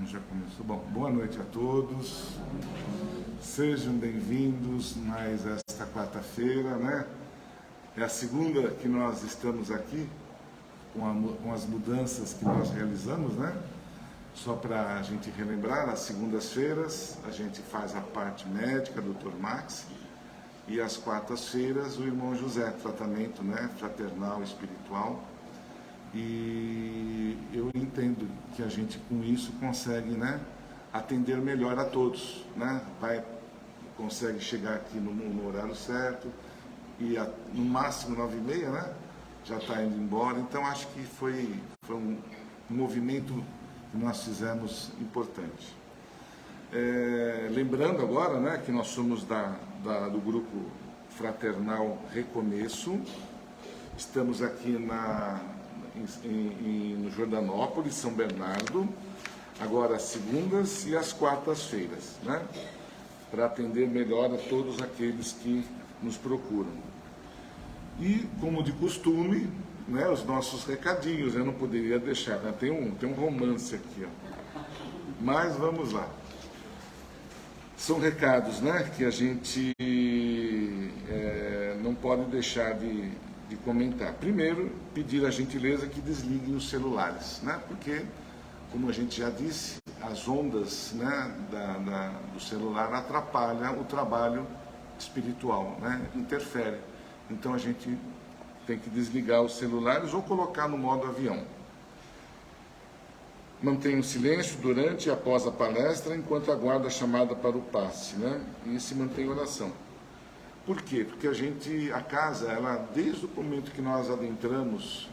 Já começou. Bom, boa noite a todos. Sejam bem-vindos mais esta quarta-feira, né? É a segunda que nós estamos aqui com as mudanças que nós realizamos, né? Só para a gente relembrar, às segundas-feiras a gente faz a parte médica, Dr. Max, e às quartas-feiras o irmão José, tratamento, né? Fraternal, espiritual. E eu entendo que a gente com isso consegue, né, atender melhor a todos, né? Consegue chegar aqui no horário certo e no máximo 9h30, né? Já está indo embora. Então acho que foi um movimento que nós fizemos importante. Lembrando agora, né, que nós somos do grupo Fraternal Recomeço. Estamos aqui no Jordanópolis, São Bernardo, agora às segundas e às quartas-feiras, né? Para atender melhor a todos aqueles que nos procuram. E, como de costume, né, os nossos recadinhos, eu não poderia deixar, né? Tem um romance aqui, ó. Mas vamos lá. São recados, né, que a gente não pode deixar de comentar. Primeiro, pedir a gentileza que desliguem os celulares, né? Porque, como a gente já disse, as ondas, né, do celular atrapalham o trabalho espiritual, né? Interfere. Então a gente tem que desligar os celulares ou colocar no modo avião. Mantenha o silêncio durante e após a palestra, enquanto aguarda a chamada para o passe, né? E se mantém em oração. Por quê? Porque a casa, ela, desde o momento que nós adentramos,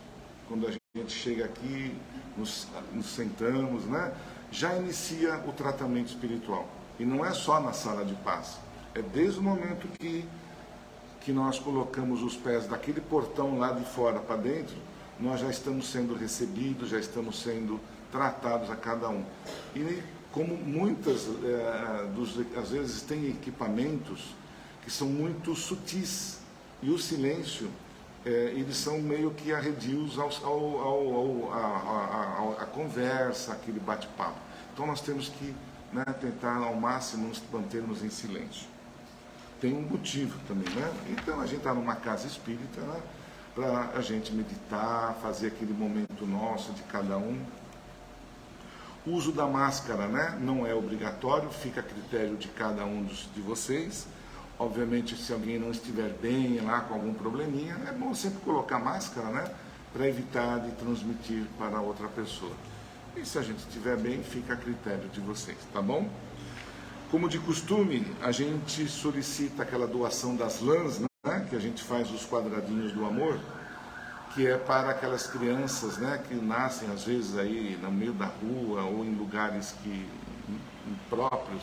quando a gente chega aqui, nos sentamos, né, já inicia o tratamento espiritual. E não é só na sala de paz, é desde o momento que nós colocamos os pés daquele portão lá de fora para dentro, nós já estamos sendo recebidos, já estamos sendo tratados a cada um. E como muitas, às vezes, tem equipamentos que são muito sutis, e o silêncio, eles são meio que arredios à conversa, aquele bate-papo. Então nós temos que, né, tentar ao máximo nos mantermos em silêncio. Tem um motivo também, né? Então a gente está numa casa espírita, né, para a gente meditar, fazer aquele momento nosso de cada um. O uso da máscara, né, não é obrigatório, fica a critério de cada um de vocês. Obviamente, se alguém não estiver bem lá com algum probleminha, é bom sempre colocar máscara, né? Para evitar de transmitir para outra pessoa. E se a gente estiver bem, fica a critério de vocês, tá bom? Como de costume, a gente solicita aquela doação das lãs, né? Que a gente faz os quadradinhos do amor, que é para aquelas crianças, né, que nascem às vezes aí no meio da rua ou em lugares impróprios,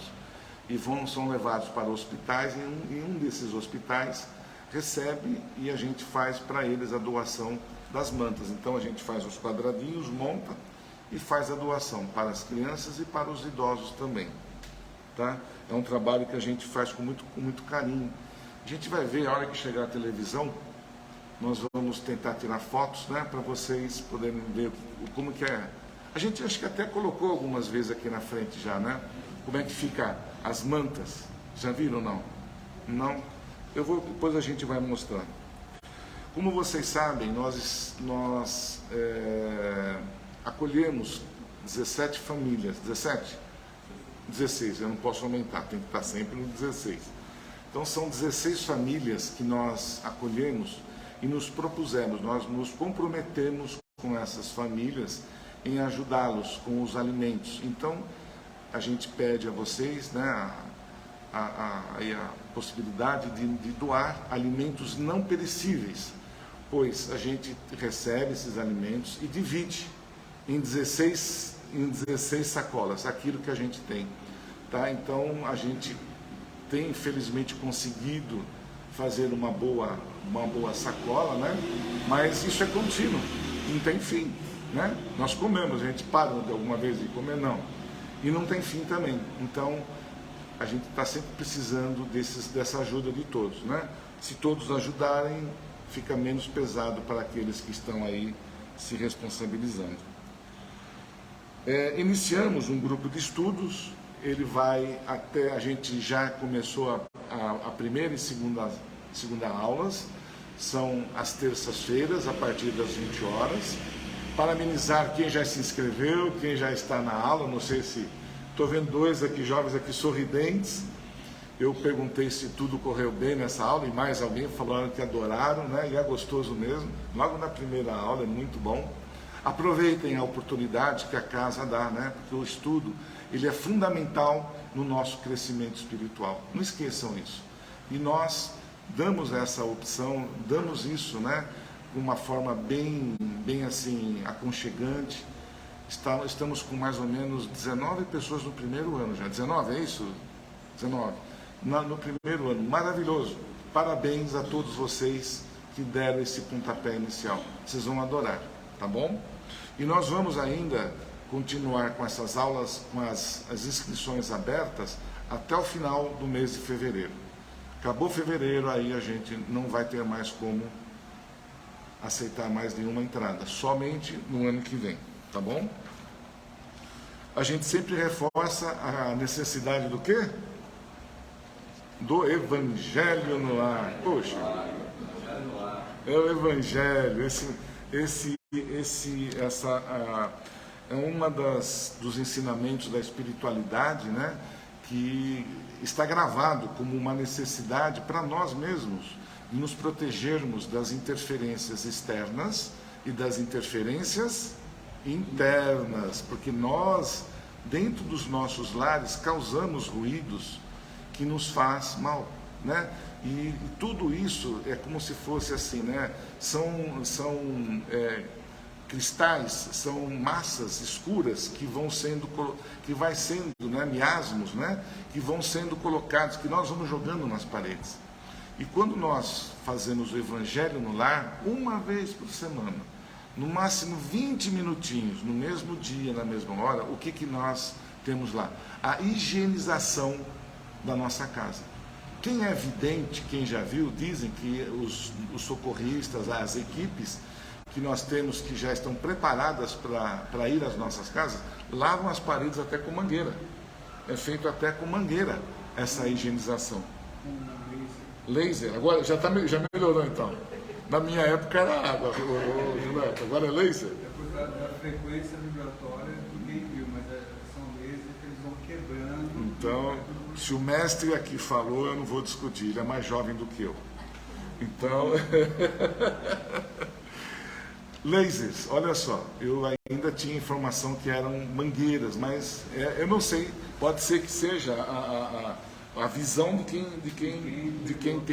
e são levados para hospitais, e um desses hospitais recebe e a gente faz para eles a doação das mantas. Então a gente faz os quadradinhos, monta e faz a doação para as crianças e para os idosos também, tá? É um trabalho que a gente faz com muito carinho. A gente vai ver, a hora que chegar a televisão, nós vamos tentar tirar fotos, né, para vocês poderem ver como que é. A gente acho que até colocou algumas vezes aqui na frente já, né? Como é que fica as mantas. Já viram ou não? Não? Depois a gente vai mostrar. Como vocês sabem, nós acolhemos 17 famílias. 17? 16, eu não posso aumentar, tem que estar sempre no 16. Então são 16 famílias que nós acolhemos e nos propusemos, nós nos comprometemos com essas famílias em ajudá-los com os alimentos. Então, a gente pede a vocês, né, a possibilidade de doar alimentos não perecíveis, pois a gente recebe esses alimentos e divide em 16 sacolas, aquilo que a gente tem, tá? Então a gente tem infelizmente conseguido fazer uma boa sacola, né? Mas isso é contínuo, não tem fim, né? Nós comemos, a gente para de alguma vez de comer, não. E não tem fim também. Então, a gente está sempre precisando dessa ajuda de todos, né? Se todos ajudarem, fica menos pesado para aqueles que estão aí se responsabilizando. Iniciamos um grupo de estudos, ele vai até, a gente já começou a primeira e segunda aulas, são às terças-feiras, a partir das 20 horas, parabenizar quem já se inscreveu, quem já está na aula, não sei se, estou vendo dois aqui, jovens aqui sorridentes, eu perguntei se tudo correu bem nessa aula, e mais alguém falaram que adoraram, né? E é gostoso mesmo, logo na primeira aula, é muito bom. Aproveitem a oportunidade que a casa dá, né? Porque o estudo, ele é fundamental no nosso crescimento espiritual, não esqueçam isso. E nós damos essa opção, damos isso, né? De uma forma bem assim, aconchegante. Estamos com mais ou menos 19 pessoas no primeiro ano já. 19, é isso? 19. No primeiro ano. Maravilhoso. Parabéns a todos vocês que deram esse pontapé inicial. Vocês vão adorar, tá bom? E nós vamos ainda continuar com essas aulas, com as inscrições abertas até o final do mês de fevereiro. Acabou fevereiro, aí a gente não vai ter mais como aceitar mais nenhuma entrada, somente no ano que vem, tá bom? A gente sempre reforça a necessidade do quê? Do Evangelho no lar. Poxa, é o Evangelho, é uma dos ensinamentos da espiritualidade, né? Que está gravado como uma necessidade para nós mesmos de nos protegermos das interferências externas e das interferências internas, porque nós, dentro dos nossos lares, causamos ruídos que nos faz mal, né? E tudo isso é como se fosse assim, né? São cristais, são massas escuras que vão sendo, né, miasmos, né, que vão sendo colocados, que nós vamos jogando nas paredes. E quando nós fazemos o Evangelho no lar, uma vez por semana, no máximo 20 minutinhos, no mesmo dia, na mesma hora, o que nós temos lá? A higienização da nossa casa. Quem é vidente, quem já viu, dizem que os socorristas, as equipes que nós temos que já estão preparadas para ir às nossas casas, lavam as paredes até com mangueira. É feito até com mangueira essa higienização. Laser. Agora já melhorou então. Na minha época era água, Gilberto. Agora é laser. Depois da frequência vibratória, ninguém viu, mas são lasers que eles vão quebrando. Então, se o mestre aqui falou, eu não vou discutir. Ele é mais jovem do que eu. Então... Lasers, olha só, eu ainda tinha informação que eram mangueiras, mas eu não sei, pode ser que seja a visão de quem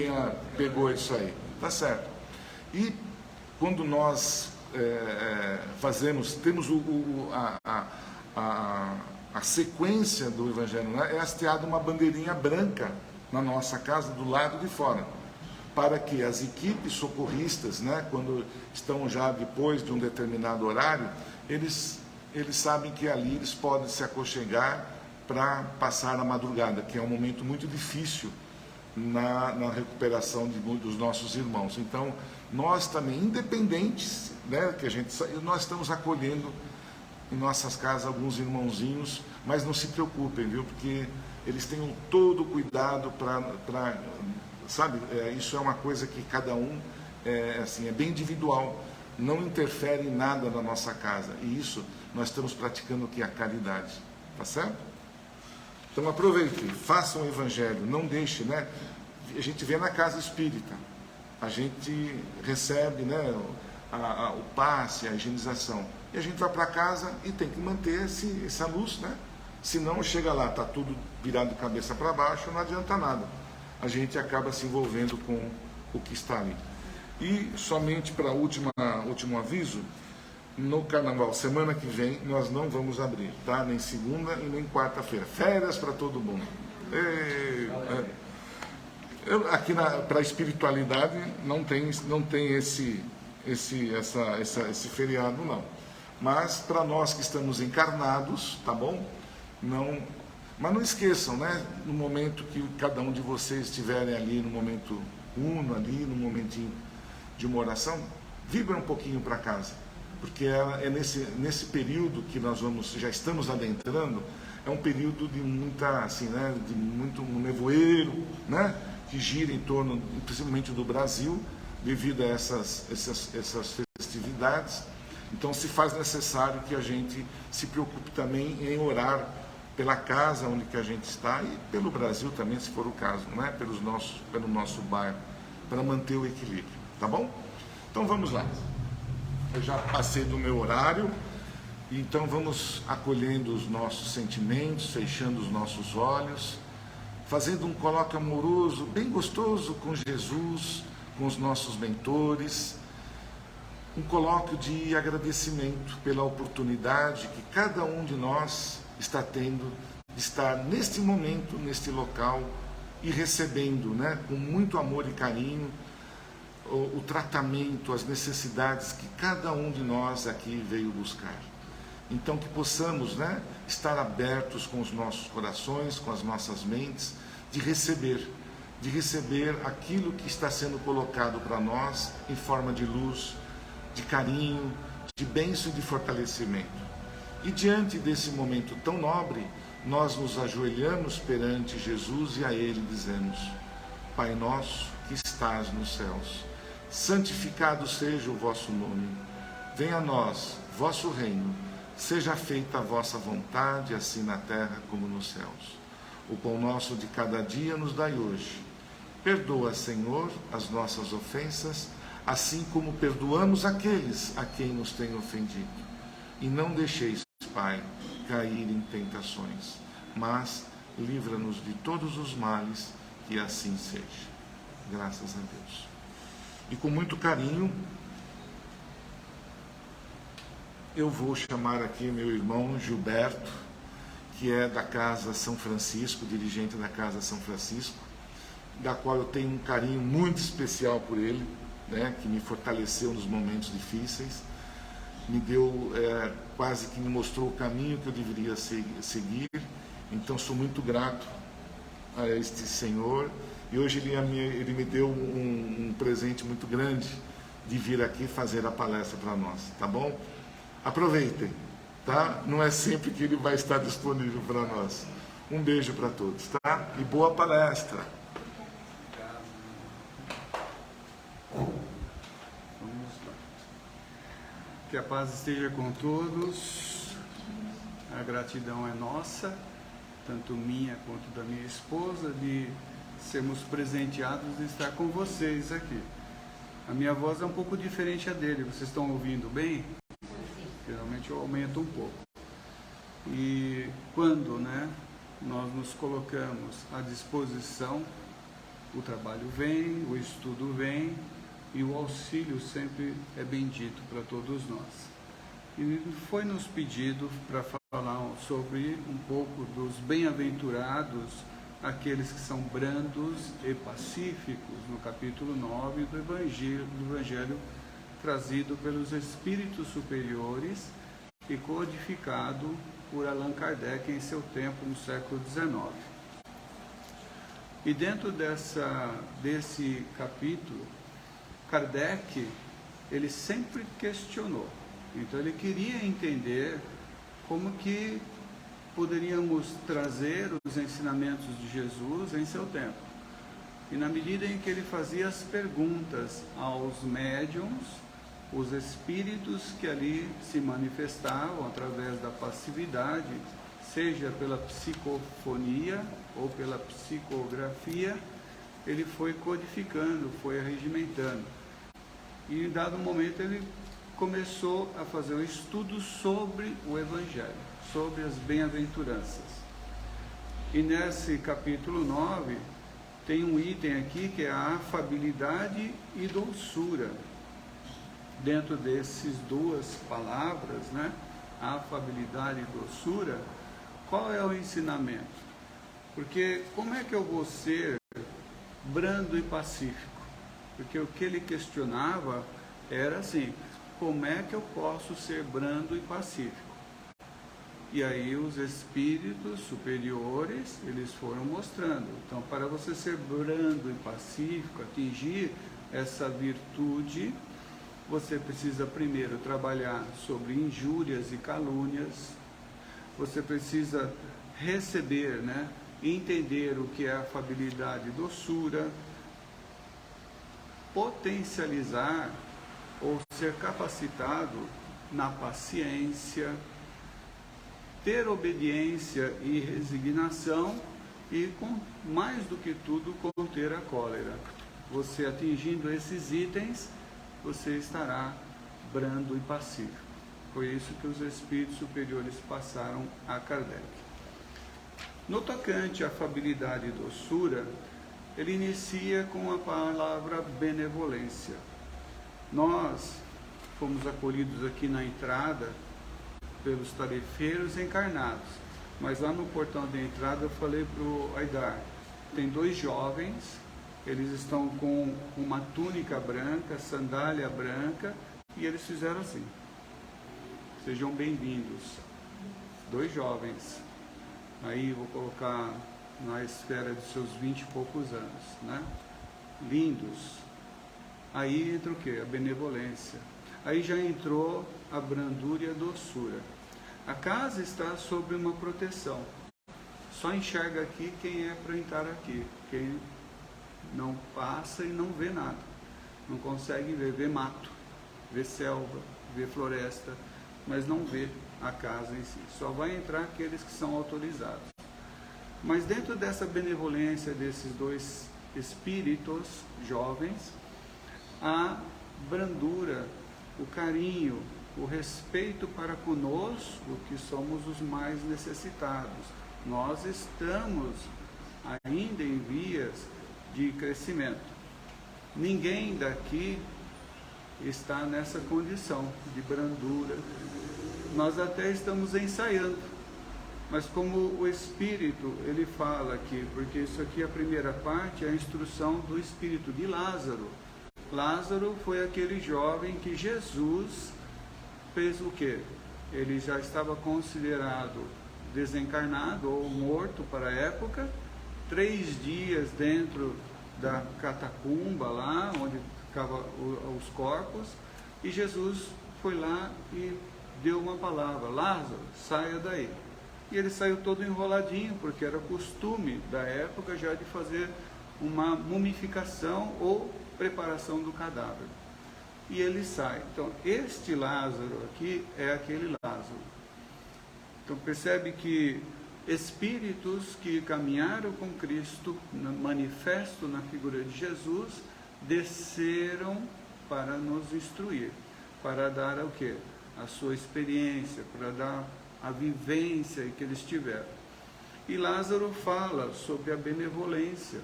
pegou isso aí, tá certo. E quando nós temos a sequência do Evangelho, né? É hasteada uma bandeirinha branca na nossa casa, do lado de fora, para que as equipes socorristas, né, quando estão já depois de um determinado horário, eles sabem que ali eles podem se aconchegar para passar a madrugada, que é um momento muito difícil na recuperação dos nossos irmãos. Então, nós também, independentes, né, nós estamos acolhendo em nossas casas alguns irmãozinhos, mas não se preocupem, viu, porque eles têm todo o cuidado para sabe, isso é uma coisa que cada um é bem individual, não interfere em nada na nossa casa, e isso nós estamos praticando aqui a caridade, tá certo? Então aproveitem, façam o Evangelho, não deixem, né? A gente vê na casa espírita, a gente recebe, né, o passe, a higienização, e a gente vai para casa e tem que manter essa luz, né? Senão chega lá, está tudo virado de cabeça para baixo, não adianta nada. A gente acaba se envolvendo com o que está ali. E somente para último aviso, no carnaval, semana que vem, nós não vamos abrir, tá? Nem segunda e nem quarta-feira. Férias para todo mundo. Aqui para a espiritualidade não tem esse feriado, não. Mas para nós que estamos encarnados, tá bom? Não. Mas não esqueçam, né? No momento que cada um de vocês estiverem ali, no momento uno, ali, no momentinho de uma oração, vibra um pouquinho para casa. porque é nesse período que nós já estamos adentrando, é um período de muita, assim, né, de muito um nevoeiro, né, que gira em torno, principalmente do Brasil, devido a essas festividades. Então se faz necessário que a gente se preocupe também em orar pela casa onde que a gente está e pelo Brasil também, se for o caso, não é? Pelo nosso bairro, para manter o equilíbrio, tá bom? Então vamos lá. Eu já passei do meu horário, então vamos acolhendo os nossos sentimentos, fechando os nossos olhos, fazendo um colóquio amoroso, bem gostoso com Jesus, com os nossos mentores, um colóquio de agradecimento pela oportunidade que cada um de nós está tendo de estar neste momento, neste local e recebendo, né, com muito amor e carinho o tratamento, as necessidades que cada um de nós aqui veio buscar. Então que possamos, né, estar abertos com os nossos corações, com as nossas mentes, de receber aquilo que está sendo colocado para nós em forma de luz, de carinho, de bênção e de fortalecimento. E diante desse momento tão nobre, nós nos ajoelhamos perante Jesus e a Ele dizemos: Pai nosso que estás nos céus, santificado seja o vosso nome. Venha a nós, vosso reino, seja feita a vossa vontade, assim na terra como nos céus. O pão nosso de cada dia nos dai hoje. Perdoa, Senhor, as nossas ofensas, assim como perdoamos aqueles a quem nos têm ofendido. E não deixeis, Pai, cair em tentações, mas livra-nos de todos os males, que assim seja. Graças a Deus. E com muito carinho, eu vou chamar aqui meu irmão Gilberto, que é da Casa São Francisco, dirigente da Casa São Francisco, da qual eu tenho um carinho muito especial por ele, né, que me fortaleceu nos momentos difíceis, me deu, quase que me mostrou o caminho que eu deveria seguir. Então sou muito grato a este senhor, e hoje ele me deu um presente muito grande de vir aqui fazer a palestra para nós, tá bom? Aproveitem, tá? Não é sempre que ele vai estar disponível para nós. Um beijo para todos, tá? E boa palestra! Que a paz esteja com todos. A gratidão é nossa, tanto minha quanto da minha esposa, de sermos presenteados de estar com vocês aqui. A minha voz é um pouco diferente a dele. Vocês estão ouvindo bem? Geralmente eu aumento um pouco. E quando, né, nós nos colocamos à disposição, o trabalho vem, o estudo vem, e o auxílio sempre é bendito para todos nós. E foi nos pedido para falar sobre um pouco dos bem-aventurados, aqueles que são brandos e pacíficos, no capítulo 9 do Evangelho trazido pelos Espíritos Superiores e codificado por Allan Kardec em seu tempo, no século XIX. E dentro desse capítulo, Kardec, ele sempre questionou. Então ele queria entender como que poderíamos trazer os ensinamentos de Jesus em seu tempo. E na medida em que ele fazia as perguntas aos médiuns, os espíritos que ali se manifestavam através da passividade, seja pela psicofonia ou pela psicografia, ele foi codificando, foi arregimentando. E em dado momento ele começou a fazer um estudo sobre o Evangelho, sobre as bem-aventuranças. E nesse capítulo 9 tem um item aqui que é a afabilidade e doçura. Dentro dessas duas palavras, né, afabilidade e doçura, qual é o ensinamento? Porque como é que eu vou ser brando e pacífico? Porque o que ele questionava era assim: como é que eu posso ser brando e pacífico? E aí os espíritos superiores, eles foram mostrando. Então, para você ser brando e pacífico, atingir essa virtude, você precisa primeiro trabalhar sobre injúrias e calúnias, você precisa receber, né, entender o que é afabilidade e doçura, potencializar ou ser capacitado na paciência, ter obediência e resignação e, mais do que tudo, conter a cólera. Você atingindo esses itens, você estará brando e passivo. Foi isso que os espíritos superiores passaram a Kardec. No tocante à afabilidade e doçura, ele inicia com a palavra benevolência. Nós fomos acolhidos aqui na entrada pelos tarefeiros encarnados, mas lá no portão de entrada eu falei para o Aidar, tem 2 jovens, eles estão com uma túnica branca, sandália branca, e eles fizeram assim: sejam bem-vindos. 2 jovens, aí vou colocar na esfera de seus 20 e poucos anos, né? Lindos. Aí entra o quê? A benevolência. Aí já entrou a brandura e a doçura. A casa está sob uma proteção. Só enxerga aqui quem é para entrar aqui. Quem não passa e não vê nada. Não consegue ver, vê mato, vê selva, vê floresta, mas não vê a casa em si. Só vai entrar aqueles que são autorizados. Mas dentro dessa benevolência desses 2 espíritos jovens, a brandura, o carinho, o respeito para conosco, que somos os mais necessitados. Nós estamos ainda em vias de crescimento. Ninguém daqui está nessa condição de brandura. Nós até estamos ensaiando, mas como o Espírito, ele fala aqui, porque isso aqui, a primeira parte, é a instrução do Espírito de Lázaro. Lázaro foi aquele jovem que Jesus fez o quê? Ele já estava considerado desencarnado ou morto para a época, 3 dias dentro da catacumba lá, onde ficavam os corpos, e Jesus foi lá e deu uma palavra: Lázaro, saia daí. E ele saiu todo enroladinho, porque era costume da época já de fazer uma mumificação ou preparação do cadáver. E ele sai. Então, este Lázaro aqui é aquele Lázaro. Então, percebe que espíritos que caminharam com Cristo, manifesto na figura de Jesus, desceram para nos instruir, para dar o quê? A sua experiência, para dar a vivência que eles tiveram. E Lázaro fala sobre a benevolência,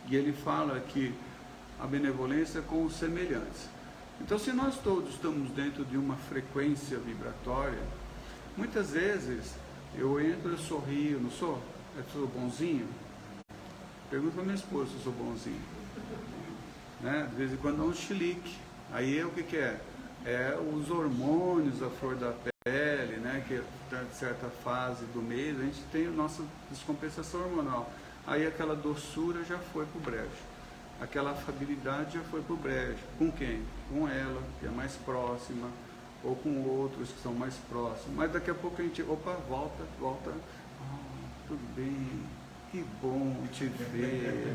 e ele fala que a benevolência com os semelhantes. Então, se nós todos estamos dentro de uma frequência vibratória, muitas vezes eu entro, eu sorrio, não sou? Eu sou bonzinho? Pergunta para minha esposa se eu sou bonzinho. Né? De vez em quando dá um chilique. Aí é o que é? É os hormônios, a flor da pele, né? Que está em certa fase do mês, a gente tem a nossa descompensação hormonal. Aí aquela doçura já foi para o brejo. Aquela afabilidade já foi para o brejo. Com quem? Com ela, que é mais próxima, ou com outros que são mais próximos. Mas daqui a pouco a gente, volta. Tudo bem, que bom te ver.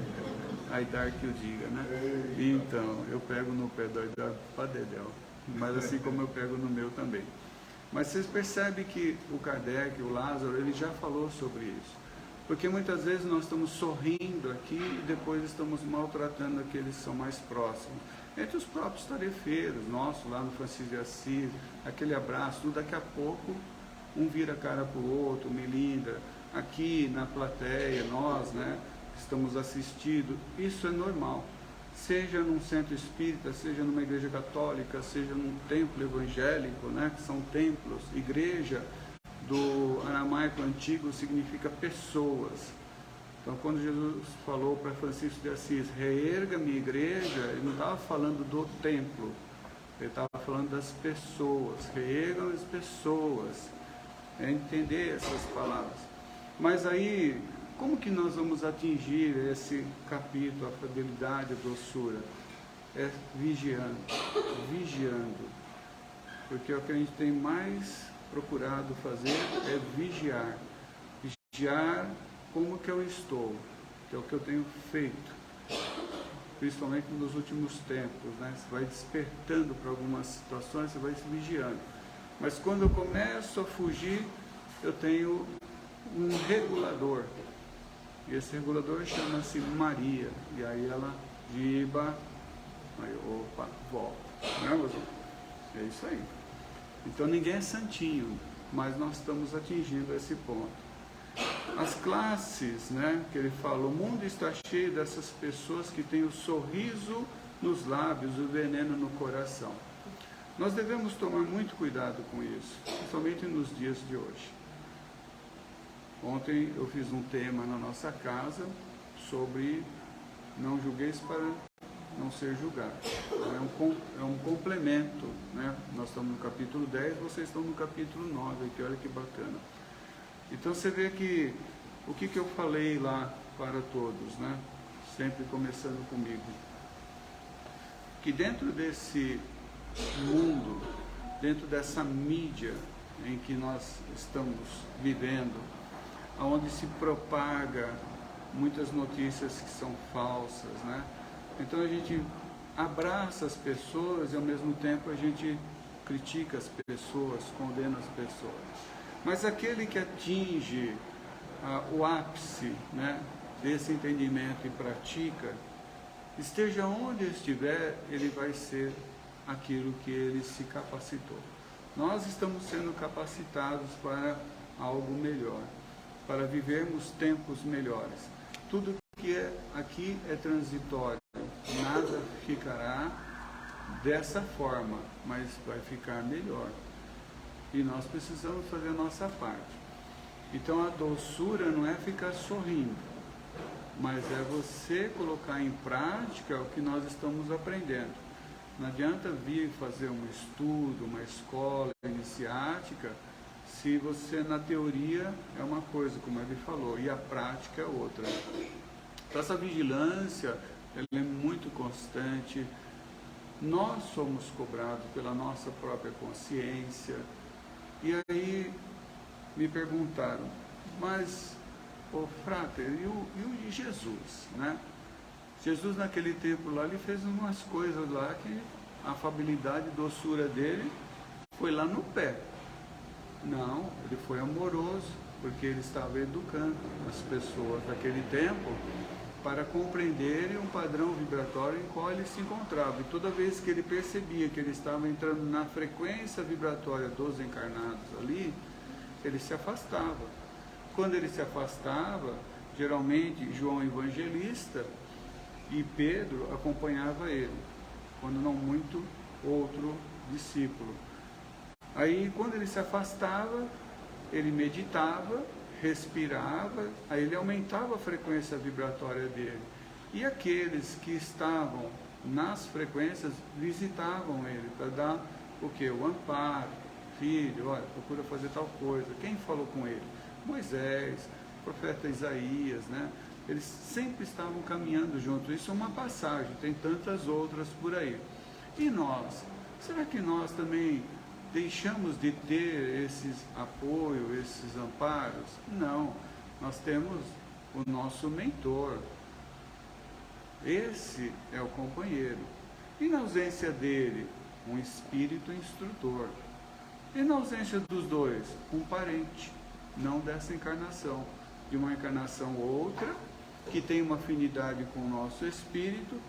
Aí dar que eu diga, né? Então, eu pego no pé do Aidar para dedéu, mas assim como eu pego no meu também. Mas vocês percebem que o Kardec, o Lázaro, ele já falou sobre isso. Porque muitas vezes nós estamos sorrindo aqui e depois estamos maltratando aqueles que são mais próximos. Entre os próprios tarefeiros nossos, lá no Francisco de Assis, aquele abraço, daqui a pouco um vira a cara para o outro, melinda. Aqui na plateia, nós, né, estamos assistindo, isso é normal. Seja num centro espírita, seja numa igreja católica, seja num templo evangélico, né, que são templos, igreja do aramaico antigo significa pessoas. Então, quando Jesus falou para Francisco de Assis, reerga minha igreja, ele não estava falando do templo, ele estava falando das pessoas, reergam as pessoas, é entender essas palavras. Mas aí, como que nós vamos atingir esse capítulo, a fidelidade, a doçura? é vigiando, vigiando. Porque o que a gente tem mais procurado fazer é vigiar. Vigiar como que eu estou, que é o que eu tenho feito, principalmente nos últimos tempos, né? Você vai despertando para algumas situações, você vai se vigiando. Mas quando eu começo a fugir, eu tenho um regulador. E esse regulador chama-se Maria. E aí ela giba, aí opa, volta. Não é, moço? É isso aí. Então ninguém é santinho, mas nós estamos atingindo esse ponto. As classes, né, que ele fala, o mundo está cheio dessas pessoas que têm o sorriso nos lábios, o veneno no coração. Nós devemos tomar muito cuidado com isso, principalmente nos dias de hoje. Ontem eu fiz um tema na nossa casa sobre não julgueis para não ser julgado. É um complemento, né? Nós estamos no capítulo 10, vocês estão no capítulo 9, aqui, olha que bacana. Então você vê que o que eu falei lá para todos, né? Sempre começando comigo. Que dentro desse mundo, dentro dessa mídia em que nós estamos vivendo, onde se propaga muitas notícias que são falsas, né? Então a gente abraça as pessoas e ao mesmo tempo a gente critica as pessoas, condena as pessoas. Mas aquele que atinge o ápice, né, desse entendimento e pratica, esteja onde estiver, ele vai ser aquilo que ele se capacitou. Nós estamos sendo capacitados para algo melhor, para vivermos tempos melhores. Tudo que aqui é transitório, nada ficará dessa forma, mas vai ficar melhor. E nós precisamos fazer a nossa parte. Então a doçura não é ficar sorrindo, mas é você colocar em prática o que nós estamos aprendendo. Não adianta vir fazer um estudo, uma escola iniciática, se você na teoria é uma coisa, como ele falou, e a prática é outra. Então essa vigilância, ela é muito constante. Nós somos cobrados pela nossa própria consciência. E aí me perguntaram, mas, ô frater, e o Jesus, né? Jesus naquele tempo lá, ele fez umas coisas lá que a afabilidade e doçura dele foi lá no pé. Não, ele foi amoroso, porque ele estava educando as pessoas daquele tempo para compreenderem um padrão vibratório em qual ele se encontrava. E toda vez que ele percebia que ele estava entrando na frequência vibratória dos encarnados ali, ele se afastava. Quando ele se afastava, geralmente João Evangelista e Pedro acompanhava ele, quando não muito outro discípulo. Aí quando ele se afastava, ele meditava, respirava, aí ele aumentava a frequência vibratória dele. E aqueles que estavam nas frequências visitavam ele para dar o que? O amparo. Filho, olha, procura fazer tal coisa. Quem falou com ele? Moisés, o profeta Isaías, né? Eles sempre estavam caminhando junto. Isso é uma passagem, tem tantas outras por aí. E nós? Será que nós também deixamos de ter esses apoios, esses amparos? Não, nós temos o nosso mentor. Esse é o companheiro. E na ausência dele, um espírito instrutor. E na ausência dos dois, um parente, não dessa encarnação, de uma encarnação outra, que tem uma afinidade com o nosso espírito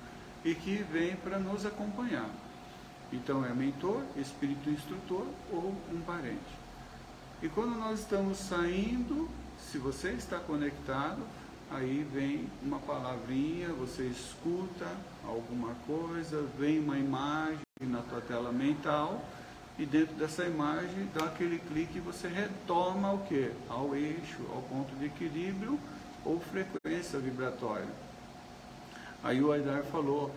e que vem para nos acompanhar. Então é mentor, espírito instrutor ou um parente. E quando nós estamos saindo, se você está conectado, aí vem uma palavrinha, você escuta alguma coisa, vem uma imagem na tua tela mental, e dentro dessa imagem dá aquele clique e você retoma o quê? Ao eixo, ao ponto de equilíbrio ou frequência vibratória. Aí o Aidar falou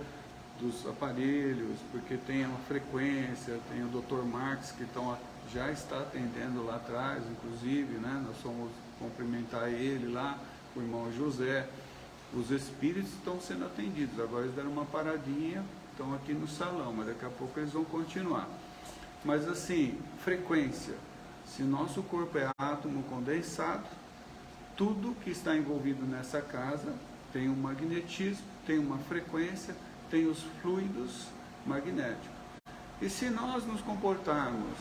dos aparelhos, porque tem uma frequência, tem o Dr. Marx que já está atendendo lá atrás, inclusive, né? Nós fomos cumprimentar ele lá, o irmão José. Os espíritos estão sendo atendidos, agora eles deram uma paradinha, estão aqui no salão, mas daqui a pouco eles vão continuar. Mas assim, frequência. Se nosso corpo é átomo condensado, tudo que está envolvido nessa casa tem um magnetismo, tem uma frequência, tem os fluidos magnéticos. E se nós nos comportarmos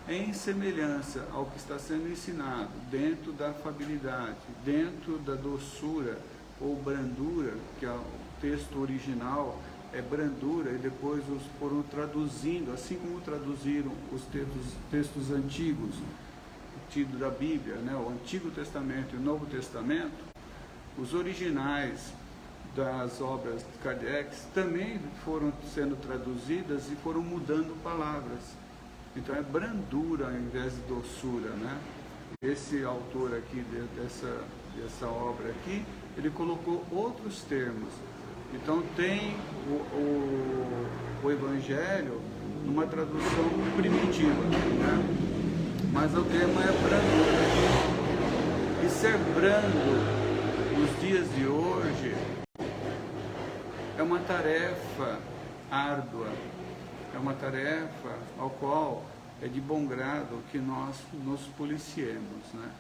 em semelhança ao que está sendo ensinado, dentro da afabilidade, dentro da doçura ou brandura, que é o texto original é brandura, e depois os foram traduzindo, assim como traduziram os textos antigos, tido da Bíblia, né, o Antigo Testamento e o Novo Testamento, os originais das obras de Kardec também foram sendo traduzidas e foram mudando palavras. Então é brandura ao invés de doçura, né? Esse autor aqui dessa obra aqui, ele colocou outros termos. Então tem o Evangelho numa tradução primitiva, né? Mas o termo é brandura. E ser brando nos dias de hoje é uma tarefa árdua, é uma tarefa ao qual é de bom grado que nós nos policiemos, né?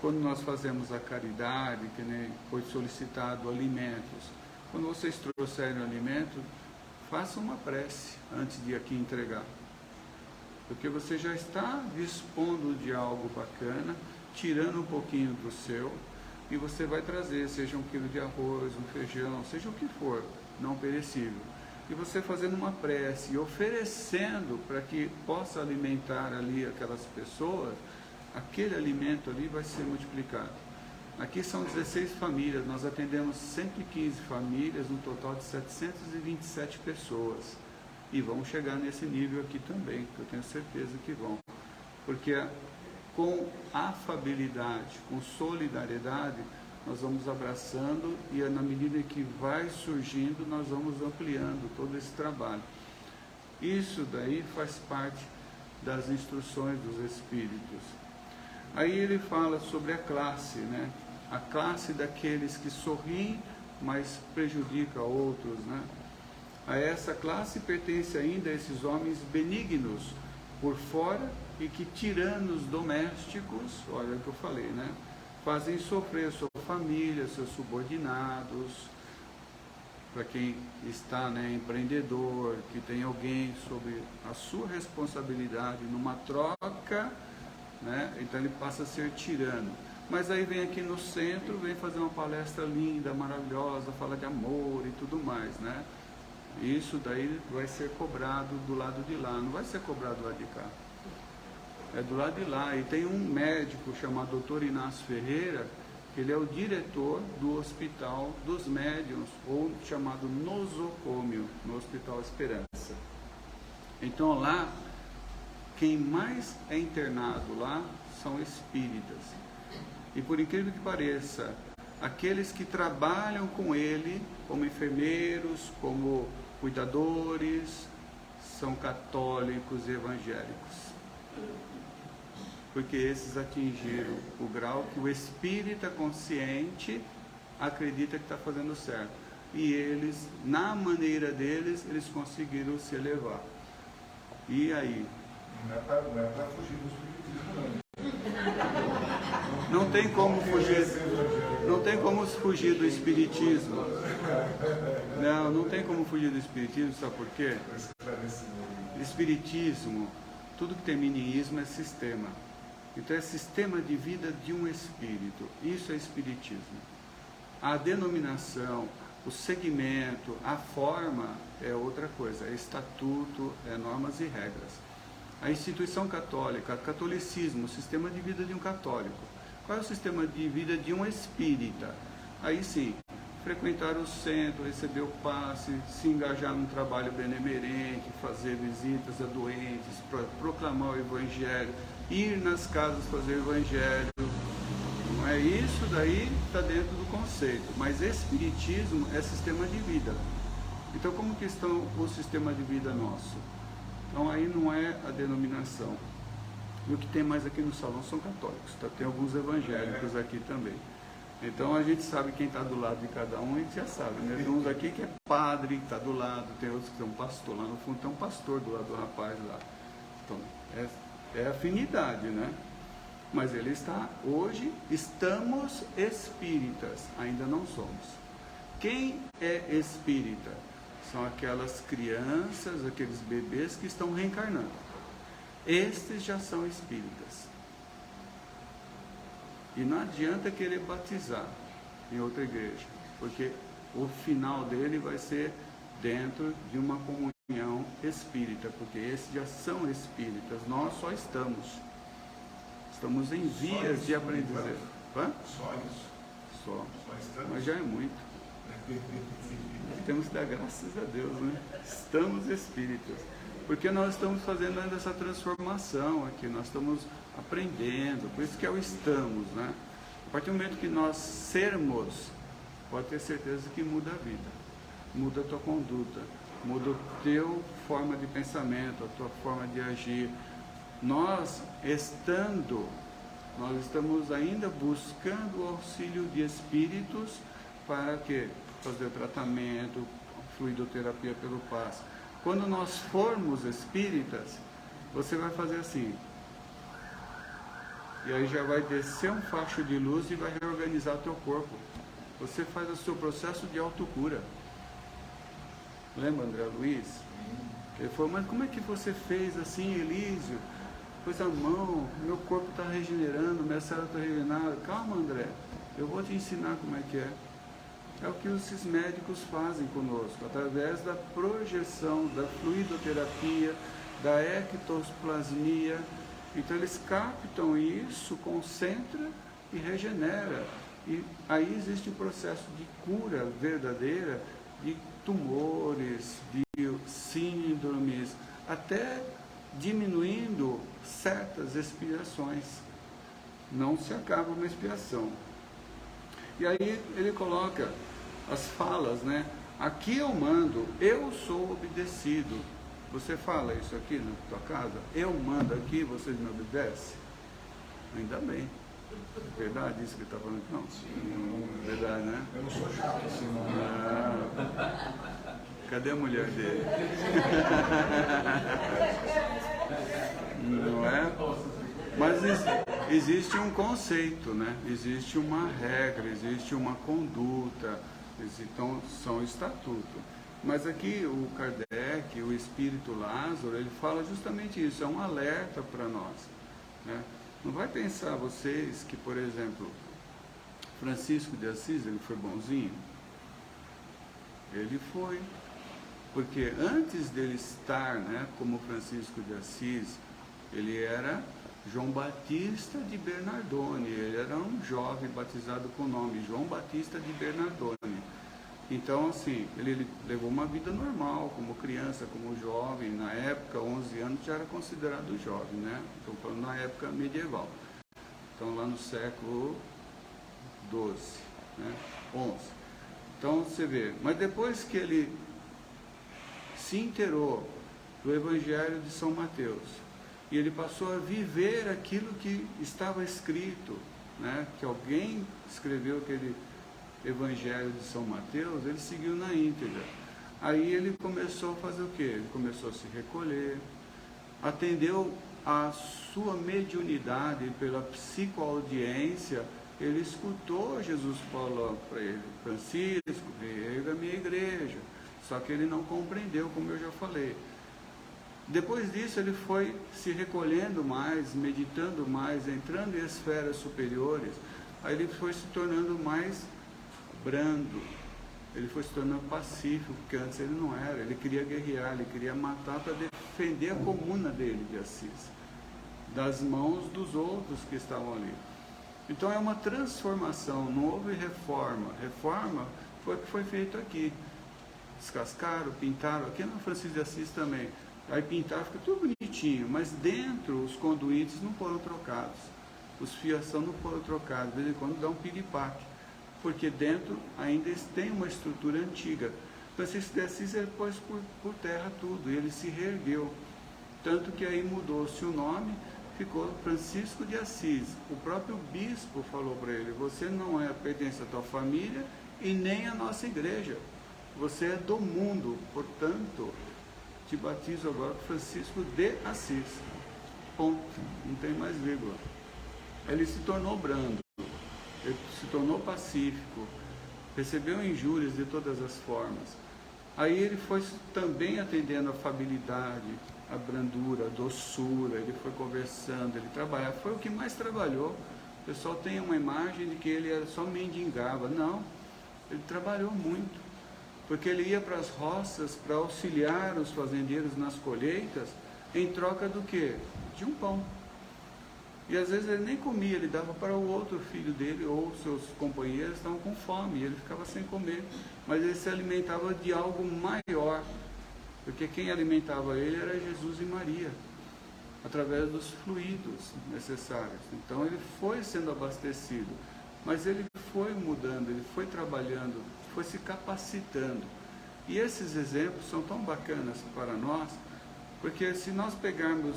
Quando nós fazemos a caridade, que nem foi solicitado alimentos, quando vocês trouxerem o alimento, façam uma prece antes de aqui entregar, porque você já está dispondo de algo bacana, tirando um pouquinho do seu, e você vai trazer, seja 1 quilo de arroz, um feijão, seja o que for, não perecível. E você fazendo uma prece e oferecendo para que possa alimentar ali aquelas pessoas, aquele alimento ali vai ser multiplicado. Aqui são 16 famílias, nós atendemos 115 famílias, no total de 727 pessoas. E vão chegar nesse nível aqui também, que eu tenho certeza que vão. Porque com afabilidade, com solidariedade, nós vamos abraçando e na medida que vai surgindo, nós vamos ampliando todo esse trabalho. Isso daí faz parte das instruções dos Espíritos. Aí ele fala sobre a classe, né? A classe daqueles que sorriem, mas prejudica outros, né? A essa classe pertence ainda esses homens benignos por fora e que tiranos domésticos, olha o que eu falei, né? Fazem sofrer sua família, seus subordinados, para quem está, né, empreendedor, que tem alguém sob a sua responsabilidade numa troca, né? Então ele passa a ser tirano. Mas aí vem aqui no centro, vem fazer uma palestra linda, maravilhosa, fala de amor e tudo mais, né? Isso daí vai ser cobrado do lado de lá, não vai ser cobrado do lado de cá. É do lado de lá. E tem um médico chamado Dr. Inácio Ferreira, que ele é o diretor do Hospital dos Médiuns, ou chamado nosocômio, no Hospital Esperança. Então lá, quem mais é internado lá são espíritas. E por incrível que pareça, aqueles que trabalham com ele, como enfermeiros, como cuidadores, são católicos e evangélicos. Porque esses atingiram o grau que o espírita consciente acredita que está fazendo certo. E eles, na maneira deles, eles conseguiram se elevar. E aí? Não é para fugir do espiritismo, não tem como fugir. Não tem como fugir do espiritismo. Não tem como fugir do espiritismo, sabe por quê? Espiritismo, tudo que termina em ismo é sistema. Então é sistema de vida de um espírito. Isso é espiritismo. A denominação, o segmento, a forma é outra coisa. É estatuto, é normas e regras. A instituição católica, catolicismo, o sistema de vida de um católico. Qual é o sistema de vida de um espírita? Aí sim, frequentar o centro, receber o passe, se engajar num trabalho benemerente, fazer visitas a doentes, proclamar o evangelho, ir nas casas fazer o evangelho. Não é isso daí, está dentro do conceito. Mas espiritismo é sistema de vida. Então como que está o sistema de vida nosso? Então aí não é a denominação. E o que tem mais aqui no salão são católicos, tá? Tem alguns evangélicos aqui também. Então a gente sabe quem está do lado de cada um, a gente já sabe, né? Tem uns aqui que é padre, que está do lado, tem outros que são pastor, lá no fundo tem um pastor do lado do rapaz lá. Então, é afinidade, né? Mas ele está, hoje, estamos espíritas, ainda não somos. Quem é espírita? São aquelas crianças, aqueles bebês que estão reencarnando. Estes já são espíritas. E não adianta querer batizar em outra igreja, porque o final dele vai ser dentro de uma comunhão espírita, porque esses já são espíritas, nós só estamos em vias de aprendizagem. Só isso? Só. Mas já é muito. Temos que dar graças a Deus, né? Estamos espíritas. Porque nós estamos fazendo ainda essa transformação aqui, nós estamos aprendendo, por isso que é o estamos, né? A partir do momento que nós sermos, pode ter certeza que muda a vida, muda a tua conduta, muda a tua forma de pensamento, a tua forma de agir. Nós estamos ainda buscando o auxílio de espíritos para que fazer o tratamento, fluidoterapia pelo passe. Quando nós formos espíritas, você vai fazer assim. E aí já vai descer um facho de luz e vai reorganizar o teu corpo. Você faz o seu processo de autocura. Lembra, André Luiz? Ele falou, mas como é que você fez assim, Elísio? Pois a mão, meu corpo está regenerando, minha célula está regenerando. Calma, André, eu vou te ensinar como é que é. É o que esses médicos fazem conosco, através da projeção, da fluidoterapia, da ectoplasmia. Então eles captam isso, concentra e regenera. E aí existe um processo de cura verdadeira de tumores, de síndromes, até diminuindo certas expiações. Não se acaba uma expiação. E aí ele coloca as falas, né? Aqui eu mando, eu sou obedecido. Você fala isso aqui na tua casa? Eu mando aqui, vocês me obedecem? Ainda bem. Verdade isso que ele está falando? Não. Sim. Verdade, né? Eu não sou chato assim, não. Cadê a mulher dele? Não é? Mas existe um conceito, né? Existe uma regra, existe uma conduta, então são estatutos. Mas aqui o Kardec, o Espírito Lázaro, ele fala justamente isso, é um alerta para nós, né? Não vai pensar vocês que, por exemplo, Francisco de Assis, ele foi bonzinho? Ele foi, porque antes dele estar, né, como Francisco de Assis, ele era João Batista de Bernardone, ele era um jovem batizado com o nome João Batista de Bernardone. Então, assim, ele levou uma vida normal, como criança, como jovem. Na época, 11 anos já era considerado jovem, né? Estou falando na época medieval. Então, lá no século 12, né? 11. Então, você vê. Mas depois que ele se inteirou do Evangelho de São Mateus, e ele passou a viver aquilo que estava escrito, né? Que alguém escreveu aquele Evangelho de São Mateus, ele seguiu na íntegra. Aí ele começou a fazer o quê? Ele começou a se recolher, atendeu a sua mediunidade pela psicoaudiência, ele escutou Jesus falando para ele, Francisco, veio a minha igreja, só que ele não compreendeu, como eu já falei. Depois disso ele foi se recolhendo mais, meditando mais, entrando em esferas superiores, aí ele foi se tornando mais brando, ele foi se tornando pacífico, porque antes ele não era, ele queria guerrear, ele queria matar para defender a comuna dele de Assis, das mãos dos outros que estavam ali. Então é uma transformação, não houve reforma. Reforma foi o que foi feito aqui. Descascaram, pintaram, aqui na Francisco de Assis também. Aí pintaram, fica tudo bonitinho, mas dentro os conduítes não foram trocados, os fiação não foram trocados, de vez em quando dá um piripaque, porque dentro ainda tem uma estrutura antiga. Francisco de Assis ele pôs por terra tudo, e ele se reergueu. Tanto que aí mudou-se o nome, ficou Francisco de Assis. O próprio bispo falou para ele: você não pertence à tua família e nem à nossa igreja. Você é do mundo, portanto, te batizo agora com Francisco de Assis. Ponto. Não tem mais vírgula. Ele se tornou brando, ele se tornou pacífico, recebeu injúrias de todas as formas. Aí ele foi também atendendo a afabilidade, a brandura, a doçura, ele foi conversando, ele trabalhava, foi o que mais trabalhou. O pessoal tem uma imagem de que ele era só mendigava. Não, ele trabalhou muito, porque ele ia para as roças para auxiliar os fazendeiros nas colheitas, em troca do quê? De um pão. E às vezes ele nem comia, ele dava para o outro filho dele, ou seus companheiros estavam com fome, e ele ficava sem comer. Mas ele se alimentava de algo maior, porque quem alimentava ele era Jesus e Maria, através dos fluidos necessários. Então ele foi sendo abastecido, mas ele foi mudando, ele foi trabalhando, foi se capacitando. E esses exemplos são tão bacanas para nós, porque se nós pegarmos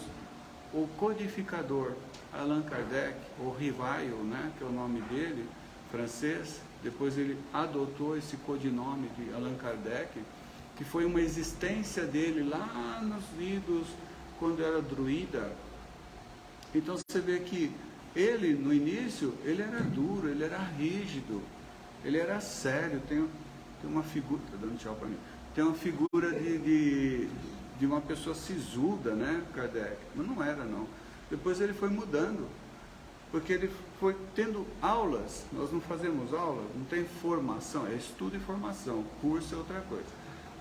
o codificador Allan Kardec, ou Rivail, né, que é o nome dele, francês, depois ele adotou esse codinome de Allan Kardec, que foi uma existência dele lá nos idos, quando era druida. Então você vê que ele, no início, ele era duro, ele era rígido, ele era sério. Tem uma figura, tá dando tchau para mim, tem uma figura de uma pessoa sisuda, né, Kardec, mas não era não. Depois ele foi mudando, porque ele foi tendo aulas. Nós não fazemos aula, não tem formação, é estudo e formação, curso é outra coisa.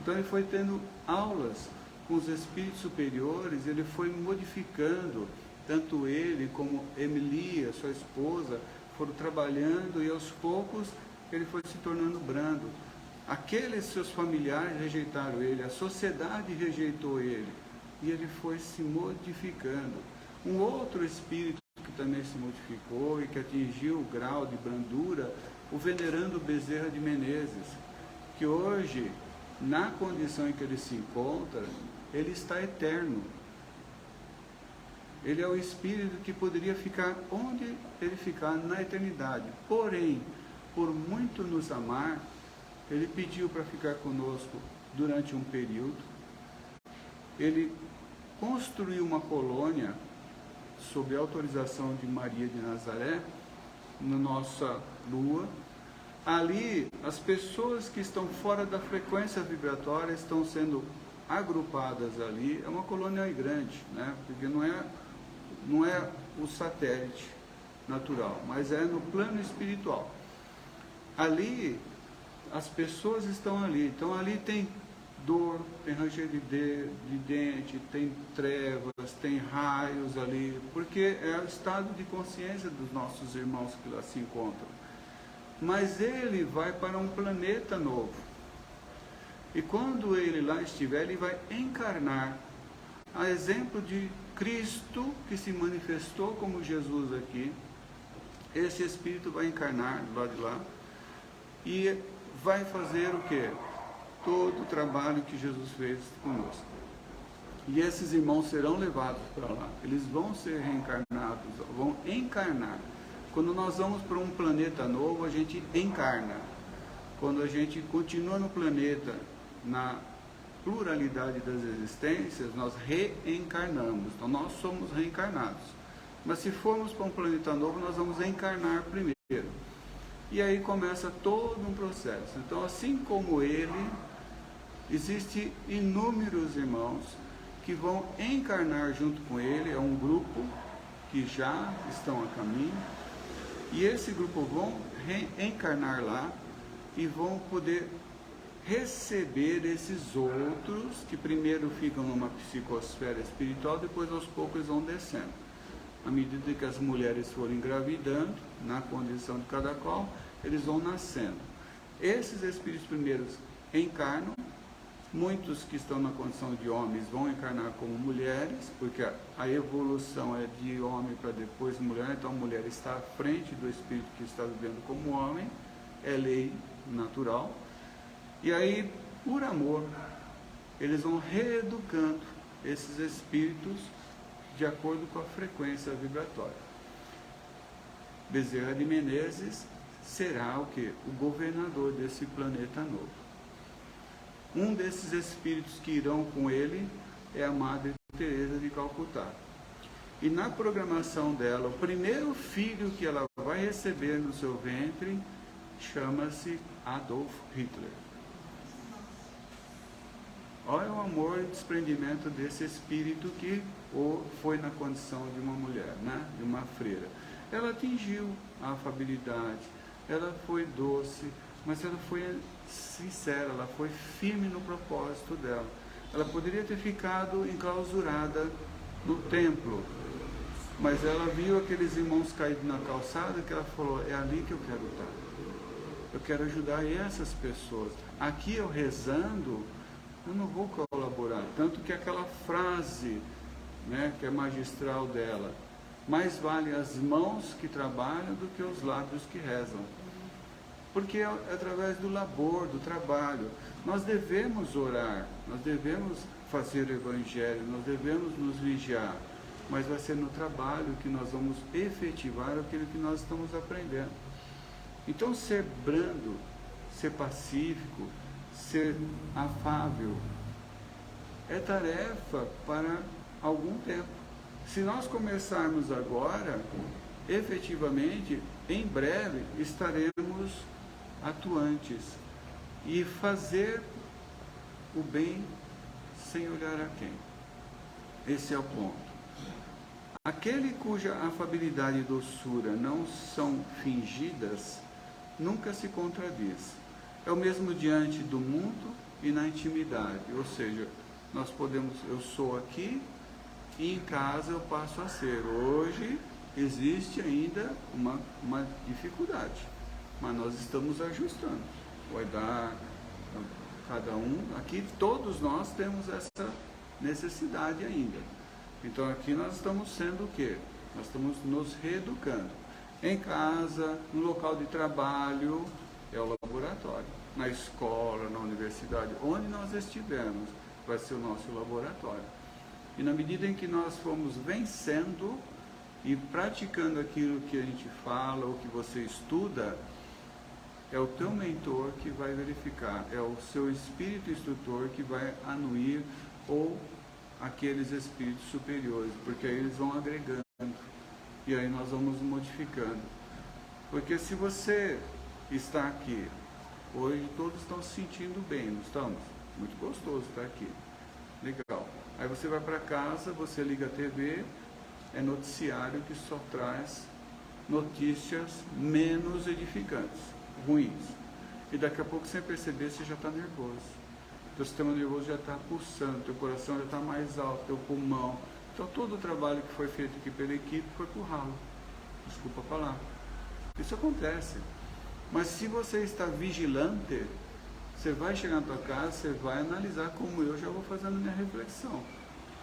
Então ele foi tendo aulas com os espíritos superiores, ele foi modificando, tanto ele como Emilia, sua esposa, foram trabalhando, e aos poucos ele foi se tornando brando. Aqueles seus familiares rejeitaram ele, a sociedade rejeitou ele, e ele foi se modificando. Um outro espírito que também se modificou e que atingiu o grau de brandura, o venerando Bezerra de Menezes, que hoje, na condição em que ele se encontra, ele está eterno. Ele é o espírito que poderia ficar onde ele ficar na eternidade. Porém, por muito nos amar, ele pediu para ficar conosco durante um período. Ele construiu uma colônia sob a autorização de Maria de Nazaré, na nossa lua. Ali, as pessoas que estão fora da frequência vibratória estão sendo agrupadas ali. É uma colônia grande, né? Porque não é o satélite natural, mas é no plano espiritual. Ali, as pessoas estão ali. Então ali tem dor, tem ranger de dente, tem trevas, tem raios ali, porque é o estado de consciência dos nossos irmãos que lá se encontram. Mas ele vai para um planeta novo. E quando ele lá estiver, ele vai encarnar, a exemplo de Cristo, que se manifestou como Jesus aqui. Esse espírito vai encarnar do lado de lá e vai fazer o quê? Todo o trabalho que Jesus fez conosco. E esses irmãos serão levados para lá. Eles vão ser reencarnados, vão encarnar. Quando nós vamos para um planeta novo, a gente encarna. Quando a gente continua no planeta, na pluralidade das existências, nós reencarnamos. Então nós somos reencarnados. Mas se formos para um planeta novo, nós vamos encarnar primeiro. E aí começa todo um processo. Então, assim como ele, existem inúmeros irmãos que vão encarnar junto com ele. É um grupo que já estão a caminho. E esse grupo vão reencarnar lá e vão poder receber esses outros que primeiro ficam numa psicosfera espiritual, depois aos poucos vão descendo. À medida que as mulheres forem engravidando, na condição de cada qual, eles vão nascendo. Esses espíritos primeiros encarnam, muitos que estão na condição de homens vão encarnar como mulheres, porque a evolução é de homem para depois mulher, então a mulher está à frente do espírito que está vivendo como homem, é lei natural. E aí, por amor, eles vão reeducando esses espíritos de acordo com a frequência vibratória. Bezerra de Menezes será o quê? O governador desse planeta novo. Um desses espíritos que irão com ele é a Madre Teresa de Calcutá. E na programação dela, o primeiro filho que ela vai receber no seu ventre chama-se Adolf Hitler. Olha o amor e o desprendimento desse espírito que foi na condição de uma mulher, né? De uma freira. Ela atingiu a afabilidade, ela foi doce, mas ela foi sincera, ela foi firme no propósito dela. Ela poderia ter ficado enclausurada no templo, mas ela viu aqueles irmãos caídos na calçada, que ela falou, é ali que eu quero estar. Eu quero ajudar essas pessoas. Aqui eu rezando, eu não vou colaborar. Tanto que aquela frase, né, que é magistral dela, mais vale as mãos que trabalham do que os lábios que rezam. Porque é através do labor, do trabalho. Nós devemos orar, nós devemos fazer o evangelho, nós devemos nos vigiar, mas vai ser no trabalho que nós vamos efetivar aquilo que nós estamos aprendendo. Então, ser brando, ser pacífico, ser afável, é tarefa para algum tempo. Se nós começarmos agora, efetivamente, em breve estaremos atuantes e fazer o bem sem olhar a quem. Esse é o ponto. Aquele cuja afabilidade e doçura não são fingidas, nunca se contradiz. É o mesmo diante do mundo e na intimidade, ou seja, nós podemos, eu sou aqui e em casa eu passo a ser. Hoje existe ainda uma dificuldade, mas nós estamos ajustando. Vai dar cada um, aqui todos nós temos essa necessidade ainda. Então aqui nós estamos sendo o quê? Nós estamos nos reeducando. Em casa, no local de trabalho, é o laboratório. Na escola, na universidade, onde nós estivermos, vai ser o nosso laboratório. E na medida em que nós formos vencendo e praticando aquilo que a gente fala, ou que você estuda, é o teu mentor que vai verificar, é o seu espírito instrutor que vai anuir, ou aqueles espíritos superiores, porque aí eles vão agregando, e aí nós vamos modificando. Porque se você está aqui, hoje todos estão se sentindo bem, não estamos? Muito gostoso estar aqui, legal. Aí você vai para casa, você liga a TV, é noticiário que só traz notícias menos edificantes, ruins. E daqui a pouco, sem perceber, você já está nervoso. Teu sistema nervoso já está pulsando, teu coração já está mais alto, teu pulmão. Então todo o trabalho que foi feito aqui pela equipe foi pro ralo. Desculpa falar. Isso acontece. Mas se você está vigilante, você vai chegar na tua casa, você vai analisar, como eu já vou fazendo minha reflexão.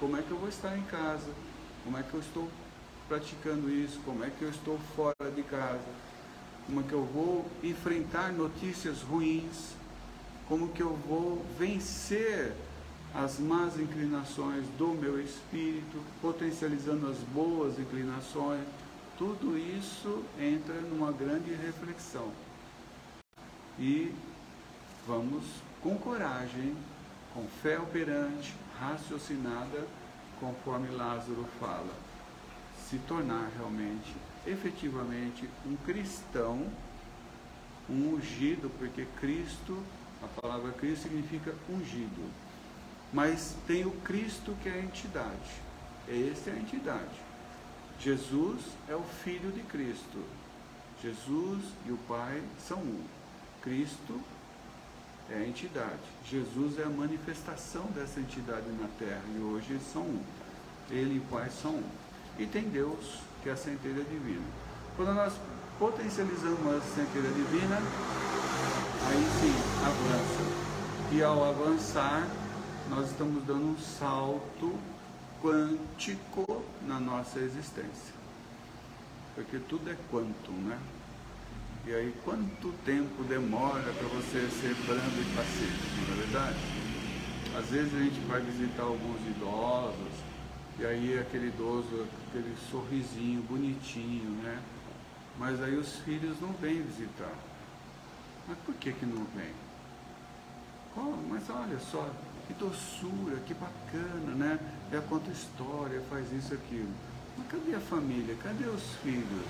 Como é que eu vou estar em casa? Como é que eu estou praticando isso? Como é que eu estou fora de casa? Como é que eu vou enfrentar notícias ruins? Como que eu vou vencer as más inclinações do meu espírito, potencializando as boas inclinações? Tudo isso entra numa grande reflexão. E vamos com coragem, com fé operante, raciocinada, conforme Lázaro fala, se tornar realmente, efetivamente, um cristão, um ungido, porque Cristo, a palavra Cristo significa ungido, mas tem o Cristo que é a entidade, essa é a entidade. Jesus é o Filho de Cristo, Jesus e o Pai são um, Cristo é a entidade, Jesus é a manifestação dessa entidade na Terra, e hoje eles são um, Ele e o Pai são um, e tem Deus, que é a centelha divina. Quando nós potencializamos a centelha divina, aí sim, avança. E ao avançar, nós estamos dando um salto quântico na nossa existência. Porque tudo é quantum, né? E aí, quanto tempo demora para você ser brando e pacífico, não é verdade? Às vezes a gente vai visitar alguns idosos, E aí aquele idoso, aquele sorrisinho bonitinho, né? Mas aí os filhos não vêm visitar. Mas por que não vêm? Mas olha só, que doçura, que bacana, né? Ela conta história, faz isso, aquilo. Mas cadê a família? Cadê os filhos?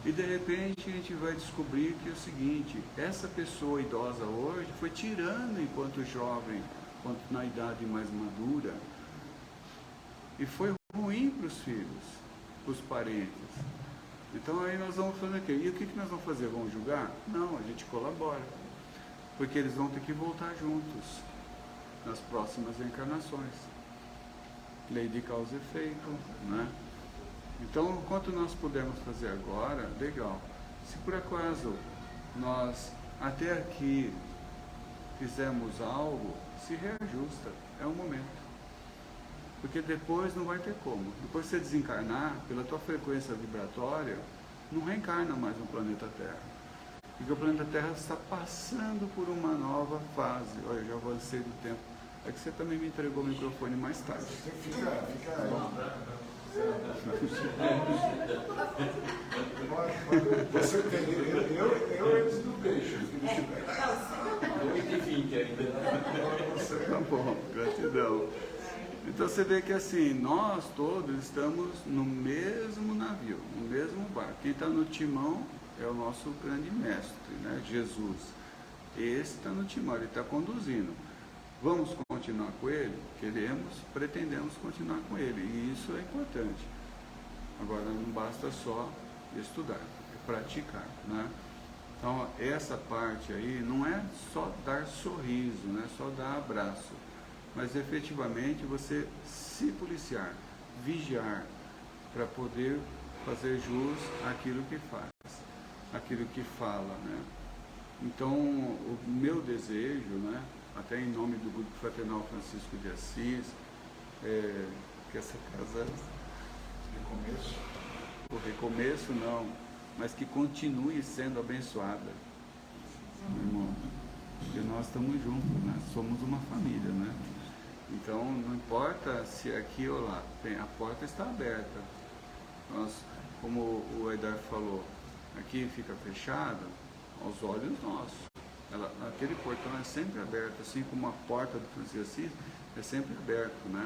E de repente a gente vai descobrir que é o seguinte, essa pessoa idosa hoje foi tirando enquanto jovem, enquanto na idade mais madura, e foi ruim para os filhos, para os parentes. Então aí nós vamos fazer o quê? E o que nós vamos fazer? Vamos julgar? Não, a gente colabora. Porque eles vão ter que voltar juntos nas próximas encarnações. Lei de causa e efeito, né? Então, o quanto nós pudermos fazer agora, legal. Se por acaso nós até aqui fizemos algo, se reajusta, é o momento. Porque depois não vai ter como. Depois que você desencarnar, pela tua frequência vibratória, não reencarna mais no planeta Terra. Porque o planeta Terra está passando por uma nova fase. Olha, eu já avancei do tempo. É que você também me entregou o microfone mais tarde. Fica você tem, eu eles do beijo. 8h20 ainda. Tá bom, gratidão. Então você vê que assim, nós todos estamos no mesmo navio, no mesmo barco. Quem está no timão é o nosso grande mestre, né? Jesus. Esse está no timão, ele está conduzindo. Vamos continuar com ele? Queremos, pretendemos continuar com ele. E isso é importante. Agora não basta só estudar, é praticar, né? Então essa parte aí não é só dar sorriso, não é só dar abraço, mas efetivamente você se policiar, vigiar, para poder fazer jus àquilo que faz, àquilo que fala, né? Então o meu desejo, né, até em nome do Grupo Fraternal Francisco de Assis, que essa casa, o recomeço não, mas que continue sendo abençoada, irmão, porque nós estamos juntos, né? Somos uma família, né? Então não importa se aqui ou lá, a porta está aberta. Nós, como o Aidar falou, aqui fica fechado aos olhos nossos. Aquele portão é sempre aberto, assim como a porta do Francisco de Assis é sempre aberto, né?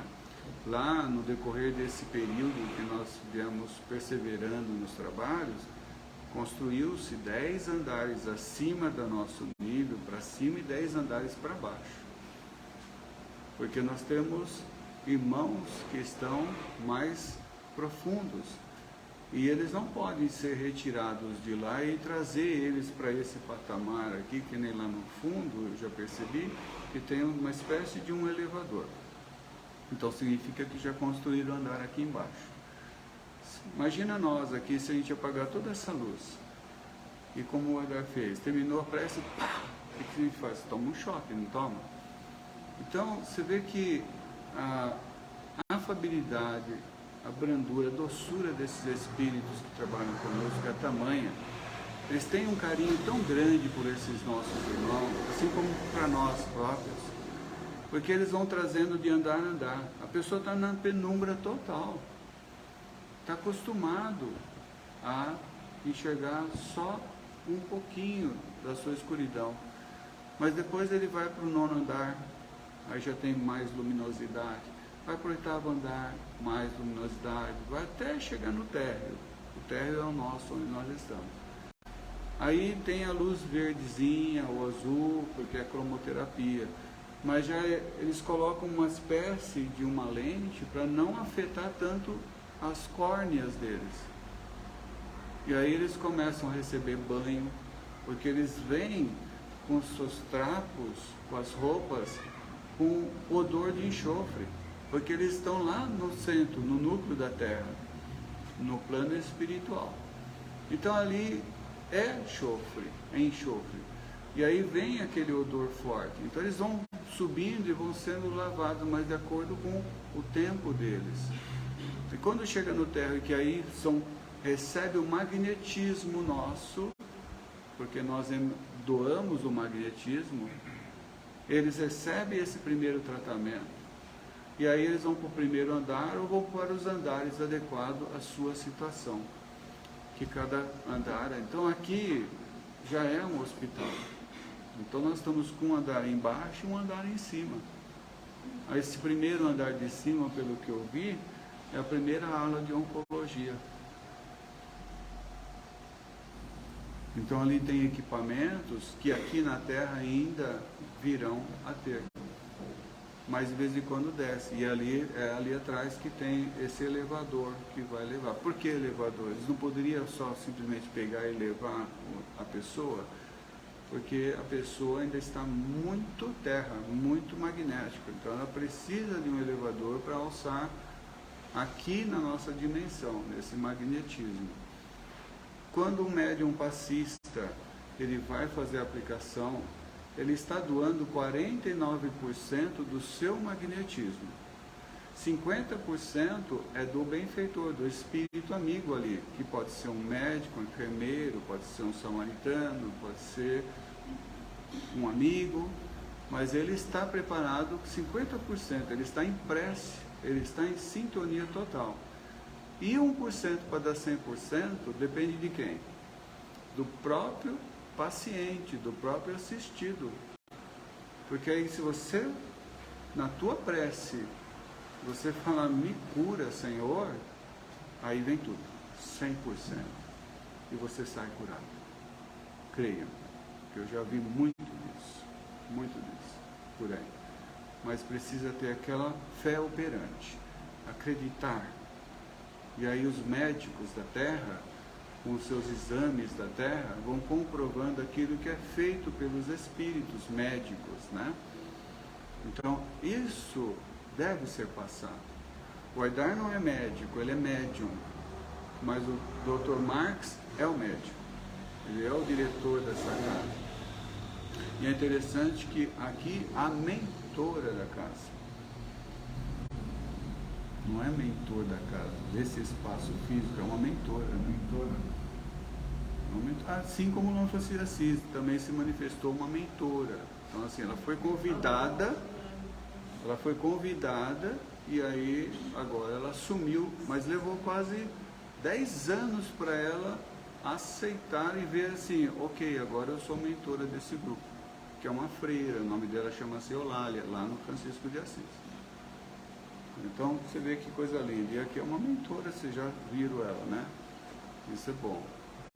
Lá no decorrer desse período que nós viemos perseverando nos trabalhos, construiu-se 10 andares acima do nosso nível, para cima, e 10 andares para baixo. Porque nós temos irmãos que estão mais profundos. E eles não podem ser retirados de lá e trazer eles para esse patamar aqui, que nem lá no fundo, eu já percebi, que tem uma espécie de um elevador. Então significa que já construíram andar aqui embaixo. Imagina nós aqui, se a gente apagar toda essa luz. E como o Aidar fez, terminou a prece, pá, o que a gente faz? Toma um choque, não toma? Então você vê que a afabilidade, a brandura, a doçura desses espíritos que trabalham conosco é tamanha. Eles têm um carinho tão grande por esses nossos irmãos, assim como para nós próprios, porque eles vão trazendo de andar a andar. A pessoa está na penumbra total, está acostumado a enxergar só um pouquinho da sua escuridão, mas depois ele vai para o 9º andar, aí já tem mais luminosidade. Vai para o 8º andar, mais luminosidade, vai até chegar no térreo. O térreo é o nosso, onde nós estamos. Aí tem a luz verdezinha, o azul, porque é cromoterapia. Mas já eles colocam uma espécie de uma lente para não afetar tanto as córneas deles. E aí eles começam a receber banho, porque eles vêm com os seus trapos, com as roupas, com odor de enxofre. Porque eles estão lá no centro, no núcleo da Terra, no plano espiritual. Então ali é enxofre. E aí vem aquele odor forte. Então eles vão subindo e vão sendo lavados, mas de acordo com o tempo deles. E quando chega no Terra, que aí recebe o magnetismo nosso, porque nós doamos o magnetismo, eles recebem esse primeiro tratamento. E aí eles vão para o primeiro andar ou vão para os andares adequados à sua situação. Que cada andar... Então aqui já é um hospital. Então nós estamos com um andar embaixo e um andar em cima. Esse primeiro andar de cima, pelo que eu vi, é a primeira aula de oncologia. Então ali tem equipamentos que aqui na Terra ainda virão a ter. Mas de vez em quando desce. E ali é ali atrás que tem esse elevador que vai levar. Por que elevador? Eles não poderiam só simplesmente pegar e levar a pessoa? Porque a pessoa ainda está muito terra, muito magnética. Então ela precisa de um elevador para alçar aqui na nossa dimensão, nesse magnetismo. Quando um médium passista ele vai fazer a aplicação, ele está doando 49% do seu magnetismo. 50% é do benfeitor, do espírito amigo ali, que pode ser um médico, um enfermeiro, pode ser um samaritano, pode ser um amigo, mas ele está preparado 50%, ele está em prece, ele está em sintonia total. E 1% para dar 100% depende de quem? Do próprio paciente, do próprio assistido. Porque aí se você, na tua prece, você falar, me cura, Senhor, aí vem tudo, 100%. E você sai curado. Creia, que eu já vi muito disso, por aí. Mas precisa ter aquela fé operante, acreditar. E aí os médicos da Terra, com os seus exames da Terra, vão comprovando aquilo que é feito pelos espíritos médicos, né? Então, isso deve ser passado. O Aidar não é médico, ele é médium. Mas o Dr. Marx é o médico. Ele é o diretor dessa casa. E é interessante que aqui a mentora da casa, não é mentor da casa, desse espaço físico, é uma mentora. Assim como Dona Francisca de Assis também se manifestou uma mentora. Então assim, ela foi convidada e aí agora ela assumiu, mas levou quase 10 anos para ela aceitar e ver assim, ok, agora eu sou mentora desse grupo, que é uma freira, o nome dela chama-se Eulália, lá no Francisco de Assis. Então você vê que coisa linda, e aqui é uma mentora, vocês já viram ela, né? Isso é bom.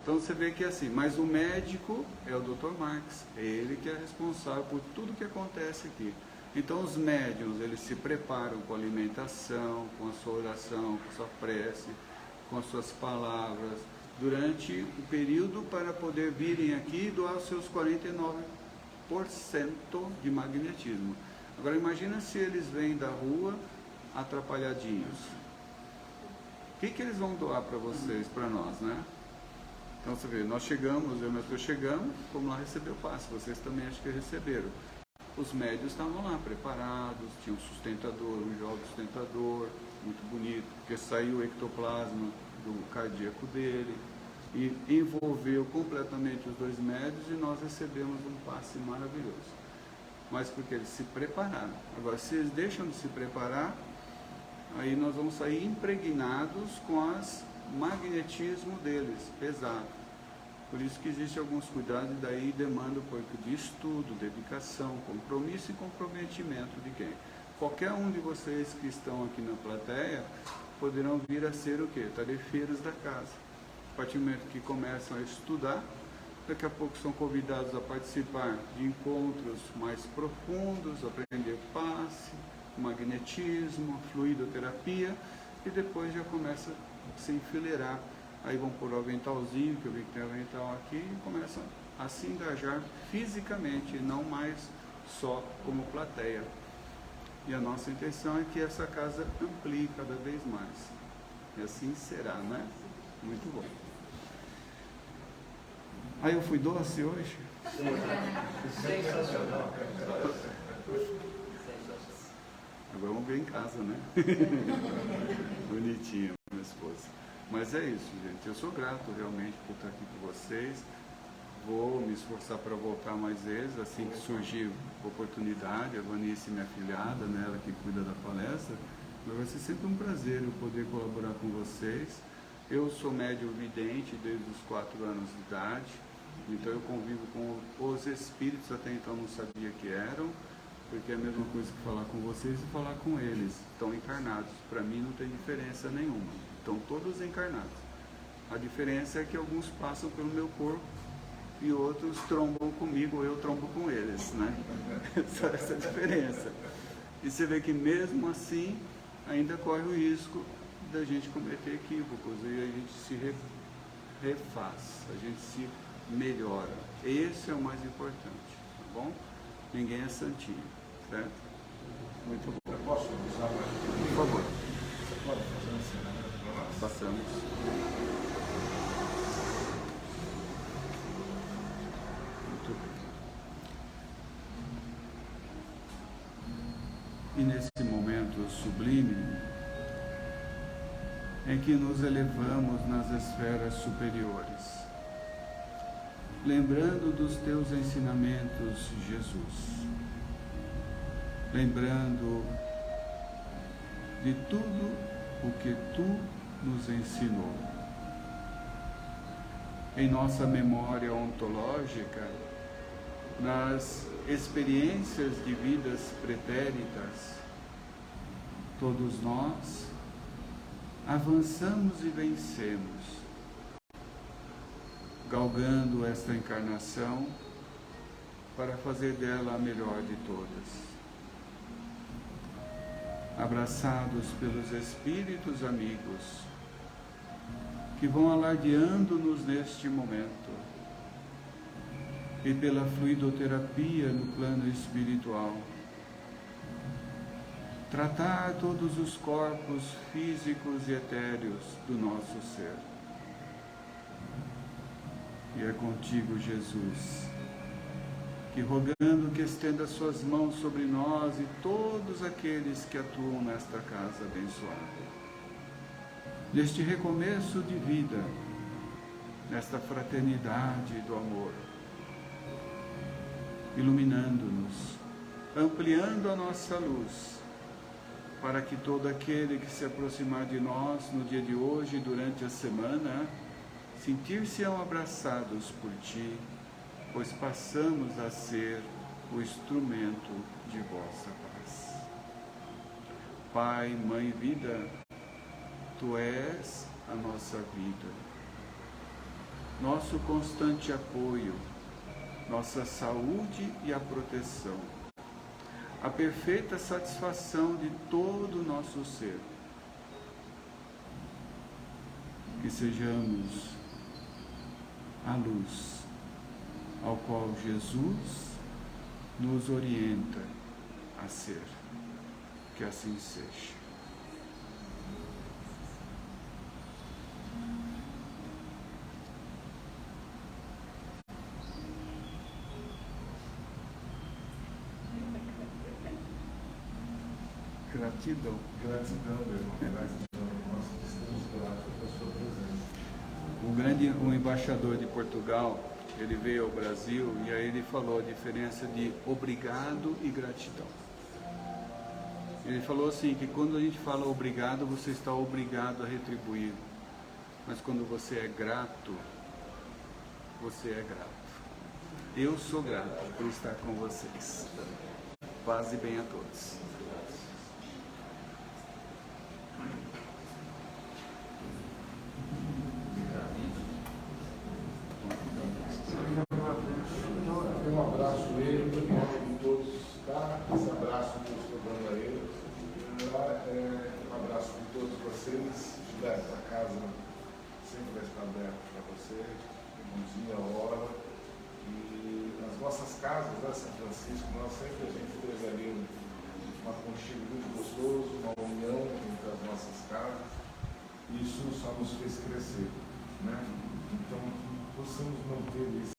Então você vê que assim, mas o médico é o Dr. Marx, é ele que é responsável por tudo que acontece aqui. Então os médiuns, eles se preparam com a alimentação, com a sua oração, com a sua prece, com as suas palavras, durante o período para poder virem aqui e doar os seus 49% de magnetismo. Agora imagina se eles vêm da rua atrapalhadinhos. O que eles vão doar para vocês, para nós, né? Então você vê, nós chegamos, eu e meu esposo chegamos, fomos lá receber o passe, vocês também acho que receberam. Os médios estavam lá preparados, tinha um sustentador, um jovem sustentador, muito bonito, porque saiu o ectoplasma do cardíaco dele e envolveu completamente os dois médios e nós recebemos um passe maravilhoso. Mas porque eles se prepararam. Agora, se eles deixam de se preparar, aí nós vamos sair impregnados com o magnetismo deles, pesado. Por isso que existem alguns cuidados e daí demanda um pouco de estudo, dedicação, compromisso e comprometimento de quem? Qualquer um de vocês que estão aqui na plateia poderão vir a ser o quê? Tarefeiros da casa. A partir do momento que começam a estudar, daqui a pouco são convidados a participar de encontros mais profundos, aprender passe, magnetismo, fluidoterapia, e depois já começa a se enfileirar. Aí vão pôr o aventalzinho, que eu vi que tem avental aqui, e começam a se engajar fisicamente, e não mais só como plateia. E a nossa intenção é que essa casa amplie cada vez mais. E assim será, né? Muito bom. Aí eu fui doce hoje? Sensacional. Agora vamos ver em casa, né? Bonitinha, minha esposa. Mas é isso, gente. Eu sou grato realmente por estar aqui com vocês. vou me esforçar para voltar mais vezes, assim que surgir oportunidade. A Vanice, minha afilhada, né, ela que cuida da palestra, mas vai ser sempre um prazer eu poder colaborar com vocês. Eu sou médium vidente desde os 4 anos de idade, então eu convivo com os espíritos, até então não sabia que eram, porque é a mesma coisa que falar com vocês e falar com eles. Estão encarnados, para mim não tem diferença nenhuma, estão todos encarnados. A diferença é que alguns passam pelo meu corpo e outros trombam comigo, ou eu trombo com eles, né? Só essa diferença. E você vê que mesmo assim ainda corre o risco da gente cometer equívocos, e a gente se refaz, a gente se melhora. Esse é o mais importante, tá bom? Ninguém é santinho, certo? Muito bom. Eu posso usar mais? Por favor. Você pode fazer um ensinamento para nós? Passamos. Muito bem. E nesse momento sublime, em que nos elevamos nas esferas superiores, lembrando dos teus ensinamentos, Jesus, lembrando de tudo o que tu nos ensinou. Em nossa memória ontológica, nas experiências de vidas pretéritas, todos nós avançamos e vencemos, galgando esta encarnação para fazer dela a melhor de todas. Abraçados pelos espíritos amigos que vão alardeando-nos neste momento, e pela fluidoterapia no plano espiritual, tratar todos os corpos físicos e etéreos do nosso ser. E é contigo, Jesus, que rogando que estenda suas mãos sobre nós e todos aqueles que atuam nesta casa abençoada, neste recomeço de vida, nesta fraternidade do amor, iluminando-nos, ampliando a nossa luz, para que todo aquele que se aproximar de nós no dia de hoje e durante a semana, sentir-se-ão abraçados por Ti, pois passamos a ser o instrumento de vossa paz. Pai, Mãe, Vida, Tu és a nossa vida, nosso constante apoio, nossa saúde e a proteção, a perfeita satisfação de todo o nosso ser. Que sejamos a luz ao qual Jesus nos orienta a ser. Que assim seja. Gratidão. Gratidão, meu irmão. Gratidão. Nós estamos gratos pela sua presença. O embaixador de Portugal, ele veio ao Brasil e aí ele falou a diferença de obrigado e gratidão. Ele falou assim, que quando a gente fala obrigado, você está obrigado a retribuir. Mas quando você é grato, você é grato. Eu sou grato por estar com vocês. Paz e bem a todos. Um abraço nele, em nome de todos, tá? Esse abraço que eu estou dando a ele. Um abraço de todos vocês. Gilberto, a casa sempre vai estar aberta para você. Bom dia, hora. E nas nossas casas, né, São Francisco, a gente teve ali um aconchego muito gostoso, uma união entre as nossas casas. Isso só nos fez crescer, né? Então, que possamos manter esse